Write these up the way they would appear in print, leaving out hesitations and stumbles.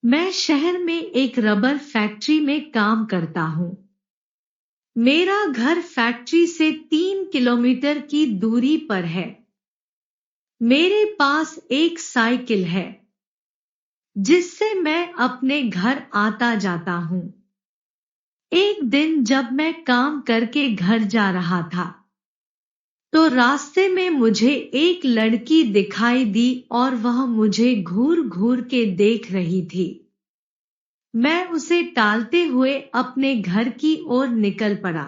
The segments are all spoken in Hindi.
मैं शहर में एक रबर फैक्ट्री में काम करता हूँ। मेरा घर फैक्ट्री से 3 किलोमीटर की दूरी पर है। मेरे पास एक साइकिल है जिससे मैं अपने घर आता जाता हूँ। एक दिन जब मैं काम करके घर जा रहा था तो रास्ते में मुझे एक लड़की दिखाई दी और वह मुझे घूर घूर के देख रही थी। मैं उसे टालते हुए अपने घर की ओर निकल पड़ा।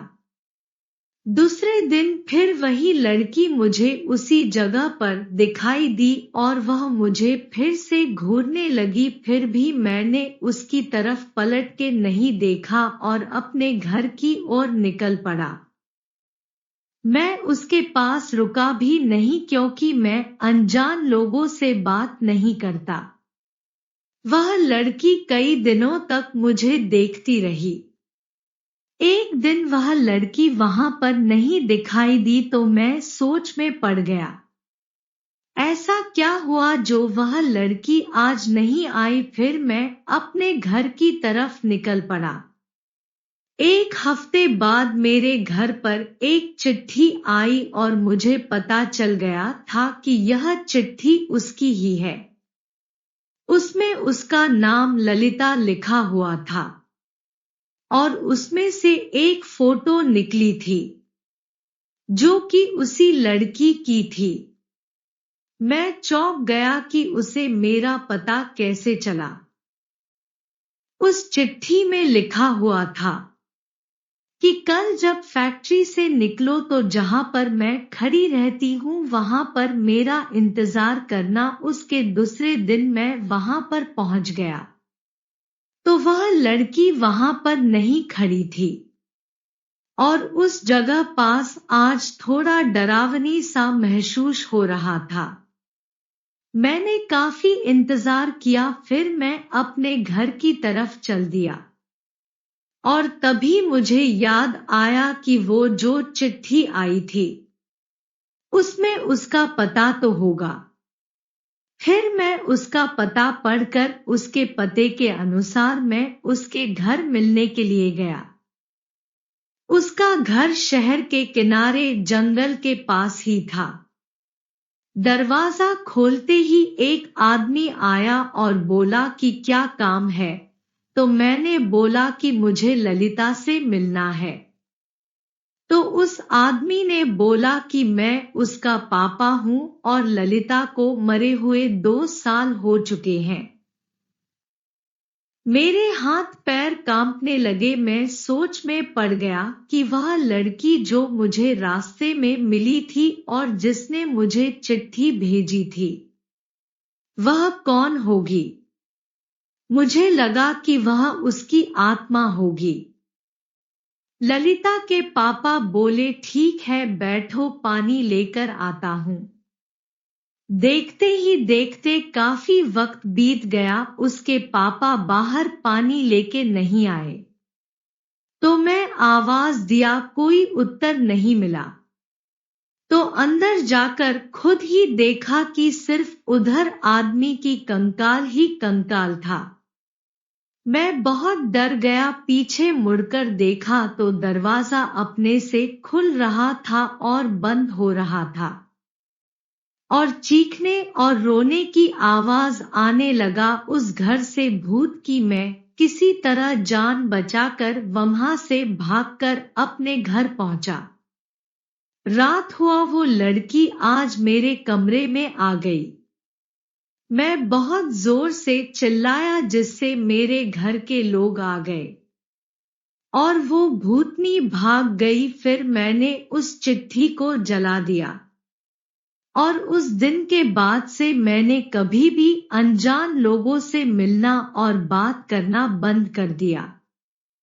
दूसरे दिन फिर वही लड़की मुझे उसी जगह पर दिखाई दी और वह मुझे फिर से घूरने लगी। फिर भी मैंने उसकी तरफ पलट के नहीं देखा और अपने घर की ओर निकल पड़ा। मैं उसके पास रुका भी नहीं क्योंकि मैं अनजान लोगों से बात नहीं करता। वह लड़की कई दिनों तक मुझे देखती रही। एक दिन वह लड़की वहां पर नहीं दिखाई दी तो मैं सोच में पड़ गया। ऐसा क्या हुआ जो वह लड़की आज नहीं आई। फिर मैं अपने घर की तरफ निकल पड़ा। एक हफ्ते बाद मेरे घर पर एक चिट्ठी आई और मुझे पता चल गया था कि यह चिट्ठी उसकी ही है। उसमें उसका नाम ललिता लिखा हुआ था और उसमें से एक फोटो निकली थी जो कि उसी लड़की की थी। मैं चौंक गया कि उसे मेरा पता कैसे चला। उस चिट्ठी में लिखा हुआ था कि कल जब फैक्ट्री से निकलो तो जहां पर मैं खड़ी रहती हूं वहां पर मेरा इंतजार करना। उसके दूसरे दिन मैं वहां पर पहुंच गया तो वह लड़की वहां पर नहीं खड़ी थी और उस जगह पास आज थोड़ा डरावनी सा महसूस हो रहा था। मैंने काफी इंतजार किया। फिर मैं अपने घर की तरफ चल दिया और तभी मुझे याद आया कि वो जो चिट्ठी आई थी उसमें उसका पता तो होगा। फिर मैं उसका पता पढ़कर उसके पते के अनुसार मैं उसके घर मिलने के लिए गया। उसका घर शहर के किनारे जंगल के पास ही था। दरवाजा खोलते ही एक आदमी आया और बोला कि क्या काम है। तो मैंने बोला कि मुझे ललिता से मिलना है। तो उस आदमी ने बोला कि मैं उसका पापा हूं और ललिता को मरे हुए 2 साल हो चुके हैं। मेरे हाथ पैर कांपने लगे। मैं सोच में पड़ गया कि वह लड़की जो मुझे रास्ते में मिली थी और जिसने मुझे चिट्ठी भेजी थी वह कौन होगी। मुझे लगा कि वह उसकी आत्मा होगी। ललिता के पापा बोले ठीक है बैठो पानी लेकर आता हूं। देखते ही देखते काफी वक्त बीत गया। उसके पापा बाहर पानी लेके नहीं आए तो मैं आवाज दिया, कोई उत्तर नहीं मिला। तो अंदर जाकर खुद ही देखा कि सिर्फ उधर आदमी की कंकाल ही कंकाल था। मैं बहुत डर गया। पीछे मुड़कर देखा तो दरवाजा अपने से खुल रहा था और बंद हो रहा था और चीखने और रोने की आवाज आने लगा उस घर से भूत की। मैं किसी तरह जान बचाकर वहां से भागकर अपने घर पहुंचा। रात हुआ। वो लड़की आज मेरे कमरे में आ गई। मैं बहुत जोर से चिल्लाया जिससे मेरे घर के लोग आ गए और वो भूतनी भाग गई। फिर मैंने उस चिट्ठी को जला दिया और उस दिन के बाद से मैंने कभी भी अनजान लोगों से मिलना और बात करना बंद कर दिया।